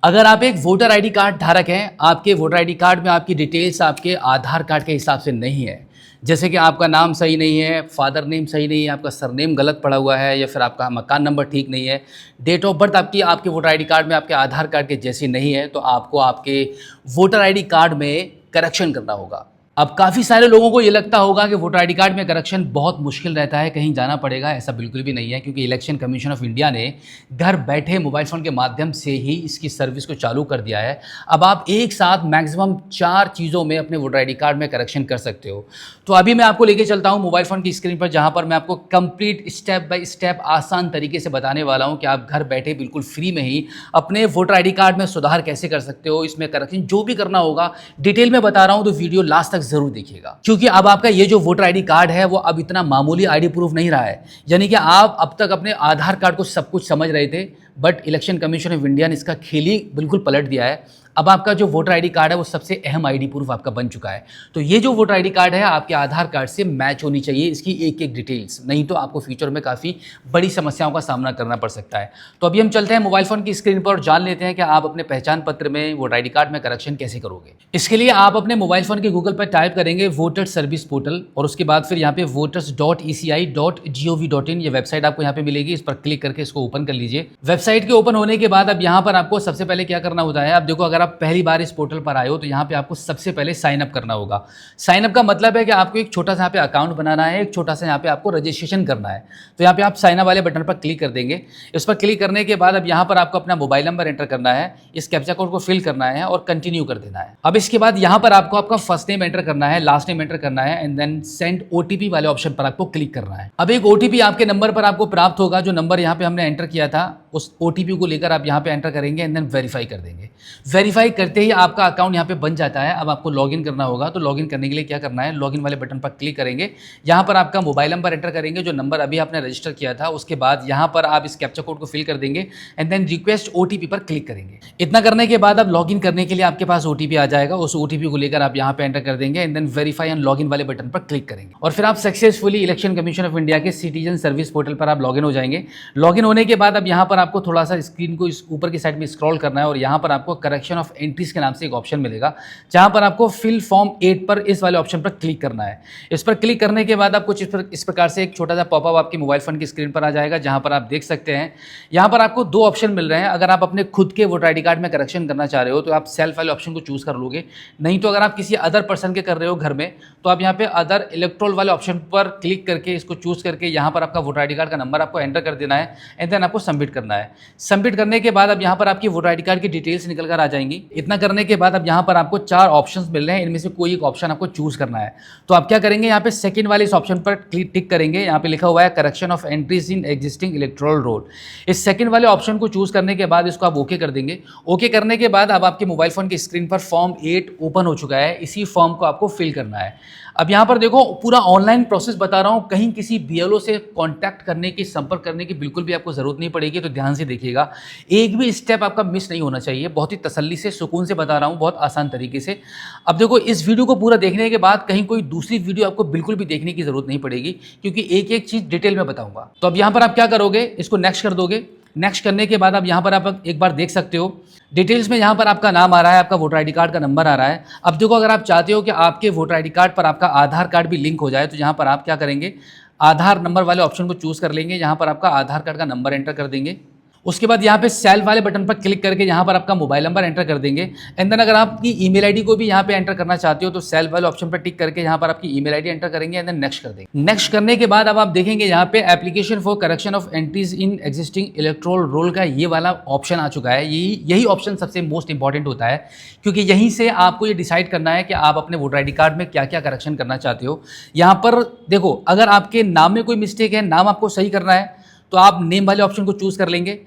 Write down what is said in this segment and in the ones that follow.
अगर आप एक वोटर आईडी कार्ड धारक हैं, आपके वोटर आईडी कार्ड में आपकी डिटेल्स आपके आधार कार्ड के हिसाब से नहीं है, जैसे कि आपका नाम सही नहीं है, फादर नेम सही नहीं है, आपका सरनेम गलत पड़ा हुआ है, या फिर आपका मकान नंबर ठीक नहीं है, डेट ऑफ बर्थ आपकी आपके वोटर आईडी कार्ड में आपके आधार कार्ड के जैसी नहीं है, तो आपको आपके वोटर आईडी कार्ड में करेक्शन करना होगा। अब काफ़ी सारे लोगों को ये लगता होगा कि वोटर आईडी कार्ड में करेक्शन बहुत मुश्किल रहता है, कहीं जाना पड़ेगा। ऐसा बिल्कुल भी नहीं है, क्योंकि इलेक्शन कमीशन ऑफ इंडिया ने घर बैठे मोबाइल फ़ोन के माध्यम से ही इसकी सर्विस को चालू कर दिया है। अब आप एक साथ मैक्सिमम 4 चीज़ों में अपने वोटर आईडी कार्ड में करेक्शन कर सकते हो। तो अभी मैं आपको लेके चलता हूँ मोबाइल फ़ोन की स्क्रीन पर, जहाँ पर मैं आपको कंप्लीट स्टेप बाय स्टेप आसान तरीके से बताने वाला हूँ कि आप घर बैठे बिल्कुल फ्री में ही अपने वोटर आईडी कार्ड में सुधार कैसे कर सकते हो। इसमें करेक्शन जो भी करना होगा डिटेल में बता रहा हूँ, तो वीडियो लास्ट तक जरूर देखिएगा, क्योंकि अब आपका ये जो वोटर आईडी कार्ड है वो अब इतना मामूली आईडी प्रूफ नहीं रहा है। यानी कि आप अब तक अपने आधार कार्ड को सब कुछ समझ रहे थे, but election commission of India ने इसका खेल ही बिल्कुल पलट दिया है। अब आपका जो वोटर आईडी कार्ड है वो सबसे अहम आईडी प्रूफ आपका बन चुका है। तो ये जो वोटर आईडी कार्ड है आपके आधार कार्ड से मैच होनी चाहिए, इसकी एक एक डिटेल्स, नहीं तो आपको फ्यूचर में काफ़ी बड़ी समस्याओं का सामना करना पड़ सकता है। तो अभी हम चलते हैं मोबाइल फ़ोन की स्क्रीन पर और जान लेते हैं कि आप अपने पहचान पत्र में वोटर आईडी कार्ड में करेक्शन कैसे करोगे। इसके लिए आप अपने मोबाइल फ़ोन के गूगल पर टाइप करेंगे वोटर सर्विस पोर्टल, और उसके बाद फिर यहाँ पे voters.eci.gov.in ये वेबसाइट आपको यहाँ पे मिलेगी। इस पर क्लिक करके इसको ओपन कर लीजिए। वेबसाइट के ओपन होने के बाद अब यहाँ पर आपको सबसे पहले क्या करना होता है, अब देखो अगर आप पहली बार इस पोर्टल पर आए हो तो यहाँ पे आपको सबसे पहले साइन अप करना होगा। साइन अप का मतलब है कि आपको एक छोटा सा यहाँ पे अकाउंट बनाना है, एक छोटा सा यहाँ पे आपको रजिस्ट्रेशन करना है। तो यहाँ पे आप साइन अप वाले बटन पर क्लिक कर देंगे। इस पर क्लिक करने के बाद अब यहाँ पर आपको अपना मोबाइल नंबर एंटर करना है, इस कैप्चा कोड को फिल करना है और कंटिन्यू कर देना है। अब इसके बाद यहाँ पर आपको आपका फर्स्ट नेम एंटर करना है, लास्ट नेम एंटर करना है, एंड देन सेंड ओटीपी वाले ऑप्शन पर आपको क्लिक करना है। अब एक ओटीपी आपके नंबर पर आपको प्राप्त होगा, जो नंबर यहाँ पे हमने एंटर किया था उस ओटीपी को लेकर आप यहाँ पे एंटर करेंगे एंड देन वेरीफाई कर देंगे। वेरीफाई करते ही आपका अकाउंट यहाँ पे बन जाता है। अब आपको लॉगिन करना होगा, तो लॉगिन करने के लिए क्या करना है, लॉगिन वाले बटन पर क्लिक करेंगे, यहाँ पर आपका मोबाइल नंबर एंटर करेंगे, जो नंबर अभी आपने रजिस्टर किया था। उसके बाद यहाँ पर आप इस कैप्चा कोड को फिल कर देंगे एंड देन रिक्वेस्ट ओटीपी पर क्लिक करेंगे। इतना करने के बाद अब लॉगिन करने के लिए आपके पास ओटीपी आ जाएगा, उस ओटीपी को लेकर आप यहाँ पे एंटर कर देंगे and then verify and login वाले बटन पर क्लिक करेंगे, और फिर आप successfully election commission of India के सिटीजन सर्विस पोर्टल पर आप लॉगिन हो जाएंगे। लॉगिन होने के बाद अब यहाँ पर आपको थोड़ा सा स्क्रीन को इस ऊपर की साइड में स्क्रॉल करना है, और यहाँ पर आपको करेक्शन ऑफ एंट्रीज के नाम से एक ऑप्शन मिलेगा, जहाँ पर आपको फिल फॉर्म 8 पर इस वाले ऑप्शन पर क्लिक करना है। इस पर क्लिक करने के बाद आप कुछ इस प्रकार से एक छोटा सा पॉपअप आपके मोबाइल फोन की स्क्रीन पर आ जाएगा, जहाँ पर आप देख सकते हैं यहाँ पर आपको 2 ऑप्शन मिल रहे हैं। अगर आप अपने खुद के वोटर आईडी कार्ड में करेक्शन करना चाह रहे हो तो आप सेल्फ वाले ऑप्शन को चूज कर लोगे, नहीं तो अगर आप किसी अदर पर्सन के कर रहे हो घर में, तो आप यहाँ पे अदर इलेक्ट्रोल वाले ऑप्शन पर क्लिक करके इसको चूज करके यहाँ पर आपका वोटर आईडी कार्ड का नंबर आपको एंटर कर देना है एंड देन आपको सबमिट करना है। सबमिट करने के बाद अब यहाँ पर आपकी वोटर आईडी कार्ड की डिटेल्स निकल कर आ जाएंगी। इतना करने के बाद अब यहाँ पर आपको 4 ऑप्शंस मिल रहे हैं, इनमें से कोई एक ऑप्शन आपको चूज करना है। तो आप क्या करेंगे, यहाँ पे सेकंड वाले इस ऑप्शन पर टिक करेंगे, यहाँ पे लिखा हुआ है correction of entries in existing electoral roll. इस सेकंड वाले ऑप्शन को चूज करने के बाद इसको आप ओके कर देंगे। ओके करने के बाद अब आपके मोबाइल फोन की स्क्रीन पर फॉर्म 8 ओपन हो चुका है। इसी फॉर्म को आपको फिल करना है। अब यहाँ पर देखो पूरा ऑनलाइन प्रोसेस बता रहा हूँ, कहीं किसी बीएलओ से कांटेक्ट करने की, संपर्क करने की बिल्कुल भी आपको जरूरत नहीं पड़ेगी। तो ध्यान से देखिएगा, एक भी स्टेप आपका मिस नहीं होना चाहिए। बहुत ही तसल्ली से, सुकून से बता रहा हूँ, बहुत आसान तरीके से। अब देखो इस वीडियो को पूरा देखने के बाद कहीं कोई दूसरी वीडियो आपको बिल्कुल भी देखने की जरूरत नहीं पड़ेगी, क्योंकि एक एक चीज डिटेल में बताऊंगा। तो अब यहाँ पर आप क्या करोगे, इसको नेक्स्ट कर दोगे। नेक्स्ट करने के बाद अब यहाँ पर आप एक बार देख सकते हो डिटेल्स में, यहाँ पर आपका नाम आ रहा है, आपका वोटर आईडी कार्ड का नंबर आ रहा है। अब देखो अगर आप चाहते हो कि आपके वोटर आईडी कार्ड पर आपका आधार कार्ड भी लिंक हो जाए, तो यहाँ पर आप क्या करेंगे, आधार नंबर वाले ऑप्शन को चूज कर लेंगे। यहाँ पर आपका आधार कार्ड का नंबर एंटर कर देंगे। उसके बाद यहाँ पे सेल्फ वाले बटन पर क्लिक करके यहाँ पर आपका मोबाइल नंबर एंटर कर देंगे एंड देन अगर आपकी ईमेल आईडी को भी यहाँ पे एंटर करना चाहते हो तो सेल्फ वाले ऑप्शन पर टिक करके यहाँ पर आपकी ईमेल आईडी एंटर करेंगे एंड देन नेक्स्ट कर देंगे। नेक्स्ट करने के बाद अब आप देखेंगे यहाँ पे application for correction of entries in existing electoral roll का ये वाला ऑप्शन आ चुका है। यही ऑप्शन सबसे मोस्ट इंपॉर्टेंट होता है, क्योंकि यहीं से आपको ये डिसाइड करना है कि आप अपने वोटर आईडी कार्ड में क्या क्या करेक्शन करना चाहते हो। यहाँ पर देखो अगर आपके नाम में कोई मिस्टेक है, नाम आपको सही करना है, तो आप नेम वाले ऑप्शन को चूज कर लेंगे।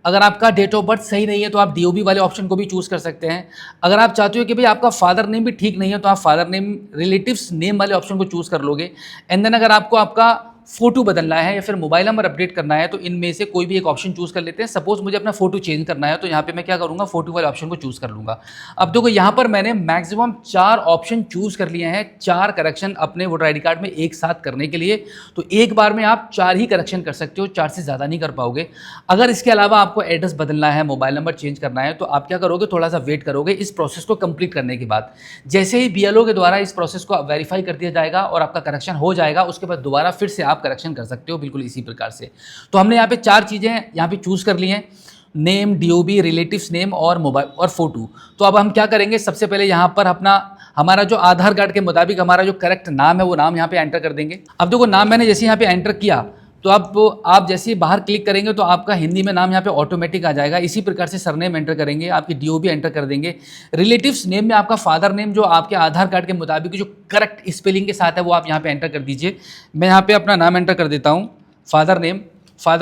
अगर आपका डेट ऑफ बर्थ सही नहीं है तो आप डीओबी वाले ऑप्शन को भी चूज कर सकते हैं। अगर आप चाहते हो कि भाई आपका फादर नेम भी ठीक नहीं है तो आप फादर नेम रिलेटिव्स नेम वाले ऑप्शन को चूज कर लोगे। एंड देन अगर आपको आपका फोटो बदलना है या फिर मोबाइल नंबर अपडेट करना है तो इनमें से कोई भी एक ऑप्शन चूज कर लेते हैं। सपोज मुझे अपना फोटो चेंज करना है तो यहाँ पे मैं क्या करूँगा, फोटो वाले ऑप्शन को चूज कर लूँगा। अब देखो यहाँ पर मैंने मैक्सिमम 4 ऑप्शन चूज कर लिए हैं, 4 करेक्शन अपने वोटर आई डी कार्ड में एक साथ करने के लिए। तो एक बार में आप 4 ही करेक्शन कर सकते हो, 4 से ज़्यादा नहीं कर पाओगे। अगर इसके अलावा आपको एड्रेस बदलना है, मोबाइल नंबर चेंज करना है तो आप क्या करोगे, थोड़ा सा वेट करोगे इस प्रोसेस को कंप्लीट करने के बाद। जैसे ही बीएलओ के द्वारा इस प्रोसेस को वेरीफाई कर दिया जाएगा और आपका करेक्शन हो जाएगा, उसके बाद दोबारा फिर से आप करेक्शन कर सकते हो बिल्कुल इसी प्रकार से। तो हमने यहाँ पे 4 चीज़ें यहाँ पे चूज़ कर ली हैं, नेम, डीओबी, रिलेटिव्स नेम और मोबाइल और फोटो। तो अब हम क्या करेंगे, सबसे पहले यहाँ पर हमारा जो आधार कार्ड के मुताबिक हमारा जो करेक्ट नाम है वो नाम यहाँ पे एंटर कर देंगे। अब देखो नाम मैंने जैसे यहाँ पे एंटर किया तो अब आप जैसे ही बाहर क्लिक करेंगे तो आपका हिंदी में नाम यहाँ पे ऑटोमेटिक आ जाएगा। इसी प्रकार से सरनेम एंटर करेंगे, आपकी डीओबी एंटर कर देंगे। रिलेटिव्स नेम में आपका फादर नेम जो आपके आधार कार्ड के मुताबिक जो करेक्ट स्पेलिंग के साथ है वो आप यहाँ पे एंटर कर दीजिए। मैं यहाँ पे अपना नाम एंटर कर देता हूँ, फादर नेम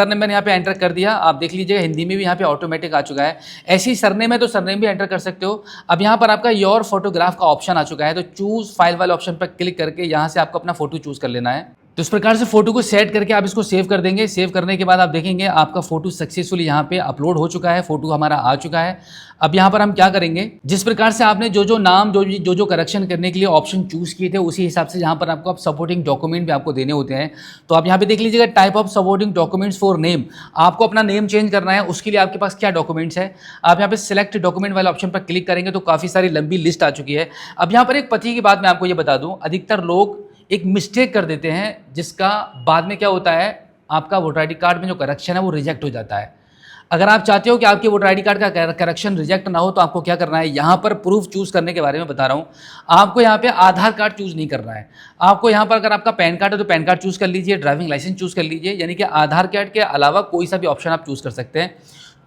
मैंने यहाँ पे एंटर कर दिया। आप देख लीजिएगा हिंदी में भी यहाँ पे ऑटोमेटिक आ चुका है। ऐसे ही सरनेम है तो सरनेम भी एंटर कर सकते हो। अब यहाँ पर आपका योर फोटोग्राफ का ऑप्शन आ चुका है, तो चूज फाइल वाले ऑप्शन पर क्लिक करके यहाँ से आपको अपना फोटो चूज कर लेना है। तो इस प्रकार से फोटो को सेट करके आप इसको सेव कर देंगे। सेव करने के बाद आप देखेंगे आपका फोटो सक्सेसफुली यहाँ पे अपलोड हो चुका है, फोटो हमारा आ चुका है। अब यहाँ पर हम क्या करेंगे, जिस प्रकार से आपने जो नाम जो करेक्शन करने के लिए ऑप्शन चूज किए थे उसी हिसाब से यहाँ पर आपको अब सपोर्टिंग डॉक्यूमेंट भी आपको देने होते हैं। तो आप यहाँ पे देख लीजिएगा type of supporting documents for name. आपको अपना नेम चेंज करना है, उसके लिए आपके पास क्या डॉक्यूमेंट्स है। आप यहाँ पे सिलेक्ट डॉक्यूमेंट वाले ऑप्शन पर क्लिक करेंगे तो काफ़ी सारी लंबी लिस्ट आ चुकी है। अब यहाँ पर एक पति की बात मैं आपको ये बता दूँ, अधिकतर लोग एक मिस्टेक कर देते हैं जिसका बाद में क्या होता है, आपका वोटर आई डी कार्ड में जो करेक्शन है वो रिजेक्ट हो जाता है। अगर आप चाहते हो कि आपके वोटर आई डी कार्ड का करेक्शन रिजेक्ट ना हो तो आपको क्या करना है, यहाँ पर प्रूफ चूज करने के बारे में बता रहा हूँ। आपको यहाँ पे आधार कार्ड चूज नहीं करना है। आपको यहाँ पर अगर आपका पैन कार्ड है तो पैन कार्ड चूज कर लीजिए, ड्राइविंग लाइसेंस चूज कर लीजिए, यानी कि आधार कार्ड के अलावा कोई सा भी ऑप्शन आप चूज कर सकते हैं।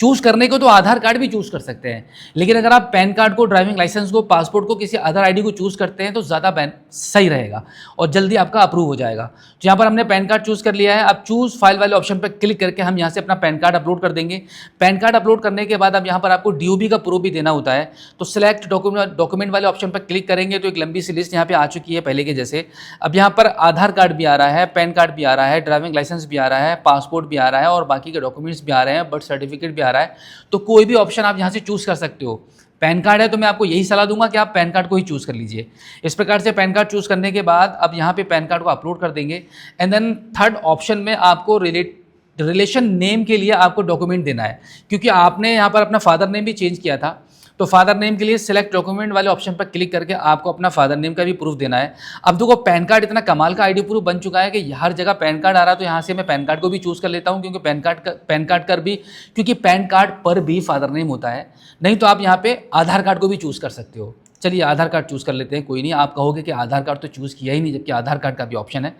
चूज करने को तो आधार कार्ड भी चूज कर सकते हैं, लेकिन अगर आप पैन कार्ड को, ड्राइविंग लाइसेंस को, पासपोर्ट को, किसी अदर आईडी को चूज करते हैं तो ज़्यादा सही रहेगा और जल्दी आपका अप्रूव हो जाएगा। तो यहाँ पर हमने पैन कार्ड चूज कर लिया है। अब चूज फाइल वाले ऑप्शन पर क्लिक करके हम यहाँ से अपना पैन कार्ड अपलोड कर देंगे। पैन कार्ड अपलोड करने के बाद अब यहाँ पर आपको डीओबी का प्रूफ भी देना होता है। तो सिलेक्ट डॉक्यूमेंट वाले ऑप्शन पर क्लिक करेंगे तो एक लंबी सी लिस्ट यहाँ पे आ चुकी है पहले के जैसे। अब यहाँ पर आधार कार्ड भी आ रहा है, पैन कार्ड भी आ रहा है, ड्राइविंग लाइसेंस भी आ रहा है, पासपोर्ट भी आ रहा है और बाकी के डॉक्यूमेंट्स भी आ रहे हैं, बर्थ सर्टिफिकेट भी आ रहा है। तो कोई भी ऑप्शन आप यहाँ से चूज कर सकते हो। पैन कार्ड है तो मैं आपको यही सलाह दूंगा कि आप पैन कार्ड को ही चूज कर लीजिए। इस प्रकार से पैन कार्ड चूज करने के बाद अब यहाँ पे पैन कार्ड को अपलोड कर देंगे। एंड देन थर्ड ऑप्शन में आपको रिलेशन नेम के लिए आपको डॉक्यूमेंट देना है, क्योंकि आपने यहाँ पर अपना फादर नेम भी चेंज किया था। तो फादर नेम के लिए सिलेक्ट डॉक्यूमेंट वाले ऑप्शन पर क्लिक करके आपको अपना फादर नेम का भी प्रूफ देना है। अब देखो पैन कार्ड इतना कमाल का आईडी प्रूफ बन चुका है कि हर जगह पैन कार्ड आ रहा है, तो यहाँ से मैं पैन कार्ड को भी चूज कर लेता हूँ, क्योंकि पैन कार्ड पर भी फादर नेम होता है। नहीं तो आप यहाँ पे आधार कार्ड को भी चूज कर सकते हो। चलिए आधार कार्ड चूज कर लेते हैं, कोई नहीं। आप कहोगे कि आधार कार्ड तो चूज किया ही नहीं, जबकि आधार कार्ड का भी ऑप्शन है।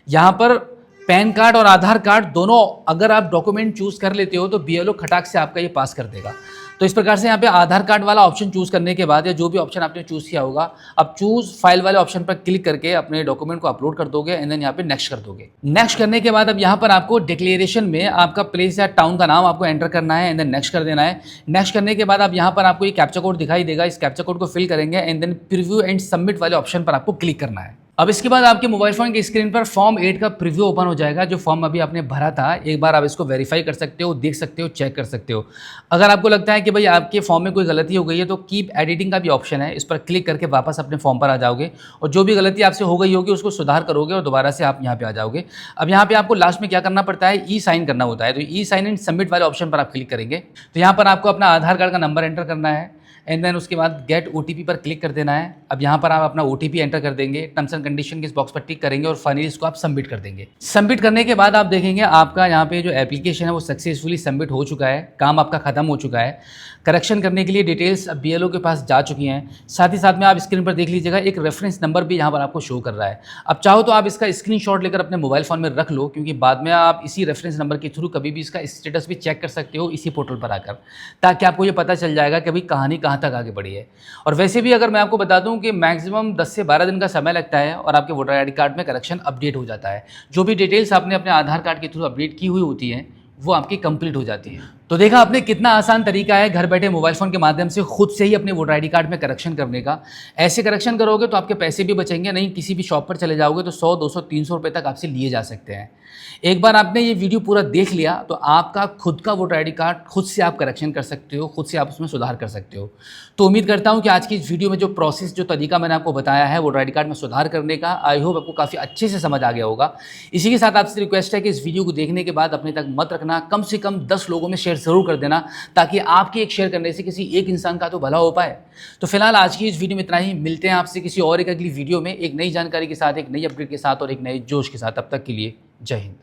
यहाँ पर पैन कार्ड और आधार कार्ड दोनों अगर आप डॉक्यूमेंट चूज कर लेते हो तो बीएलओ खटाक से आपका ये पास कर देगा। तो इस प्रकार से यहाँ पे आधार कार्ड वाला ऑप्शन चूज करने के बाद या जो भी ऑप्शन आपने चूज किया होगा, अब चूज फाइल वाले ऑप्शन पर क्लिक करके अपने डॉक्यूमेंट को अपलोड कर दोगे एंड देन यहाँ पे नेक्स्ट कर दोगे। नेक्स्ट करने के बाद अब यहाँ पर आपको डिक्लेरेशन में आपका प्लेस या टाउन का नाम आपको एंटर करना है एंड देन नेक्स्ट कर देना है। नेक्स्ट करने के बाद अब यहाँ पर आपको ये कैप्चा कोड दिखाई देगा, इस कैप्चा कोड को फिल करेंगे and then preview and submit वाले ऑप्शन पर आपको क्लिक करना है। अब इसके बाद आपके मोबाइल फोन की स्क्रीन पर फॉर्म 8 का प्रीव्यू ओपन हो जाएगा। जो फॉर्म अभी आपने भरा था, एक बार आप इसको वेरीफाई कर सकते हो, देख सकते हो, चेक कर सकते हो। अगर आपको लगता है कि भाई आपके फॉर्म में कोई गलती हो गई है तो कीप एडिटिंग का भी ऑप्शन है, इस पर क्लिक करके वापस अपने फॉर्म पर आ जाओगे और जो भी गलती आपसे हो गई होगी उसको सुधार करोगे और दोबारा से आप यहाँ पे आ जाओगे। अब यहाँ पे आपको लास्ट में क्या करना पड़ता है, ई साइन करना होता है। तो ई साइन एंड सबमिट वाले ऑप्शन पर आप क्लिक करेंगे तो यहाँ पर आपको अपना आधार कार्ड का नंबर एंटर करना है एंड देन उसके बाद गेट ओटीपी पर क्लिक कर देना है। अब यहाँ पर आप अपना ओटीपी एंटर कर देंगे, टर्म्स एंड कंडीशन के इस बॉक्स पर टिक करेंगे और फाइनली इसको आप सबमिट कर देंगे। सबमिट करने के बाद आप देखेंगे आपका यहाँ पे जो एप्लीकेशन है वो सक्सेसफुली सबमिट हो चुका है, काम आपका खत्म हो चुका है। करेक्शन करने के लिए डिटेल्स अब बीएलओ के पास जा चुकी हैं। साथ ही साथ में आप स्क्रीन पर देख लीजिएगा एक रेफरेंस नंबर भी यहाँ पर आपको शो कर रहा है। अब चाहो तो आप इसका स्क्रीनशॉट लेकर अपने मोबाइल फ़ोन में रख लो, क्योंकि बाद में आप इसी रेफरेंस नंबर के थ्रू कभी भी इसका स्टेटस भी चेक कर सकते हो इसी पोर्टल पर आकर, ताकि आपको ये पता चल जाएगा कि भाई कहानी कहाँ तक आगे बढ़ी है। और वैसे भी अगर मैं आपको बता दूं कि मैक्सिमम 10 से 12 दिन का समय लगता है और आपके वोटर आईडी कार्ड में करेक्शन अपडेट हो जाता है। जो भी डिटेल्स आपने अपने आधार कार्ड के थ्रू अपडेट की हुई होती हैं वो आपकी कंप्लीट हो जाती है। तो देखा आपने कितना आसान तरीका है घर बैठे मोबाइल फ़ोन के माध्यम से खुद से ही अपने वोटर आईडी कार्ड में करेक्शन करने का। ऐसे करेक्शन करोगे तो आपके पैसे भी बचेंगे, नहीं किसी भी शॉप पर चले जाओगे तो 100, 200, 300 रुपये तक आपसे लिए जा सकते हैं। एक बार आपने ये वीडियो पूरा देख लिया तो आपका खुद का वोटर आईडी कार्ड खुद से आप करेक्शन कर सकते हो, खुद से आप उसमें सुधार कर सकते हो। तो उम्मीद करता हूँ कि आज की इस वीडियो में जो प्रोसेस, जो तरीका मैंने आपको बताया है वोटर आईडी कार्ड में सुधार करने का, आई होप आपको काफ़ी अच्छे से समझ आ गया होगा। इसी के साथ आपसे रिक्वेस्ट है कि इस वीडियो को देखने के बाद अपने तक मत रखना, कम से कम 10 लोगों में शेयर ज़रूर कर देना, ताकि आपके एक शेयर करने से किसी एक इंसान का तो भला हो पाए। तो फिलहाल आज की इस वीडियो में इतना ही। मिलते हैं आपसे किसी और एक अगली वीडियो में एक नई जानकारी के साथ, एक नई अपडेट के साथ और एक नए जोश के साथ। तब तक के लिए जय हिंद।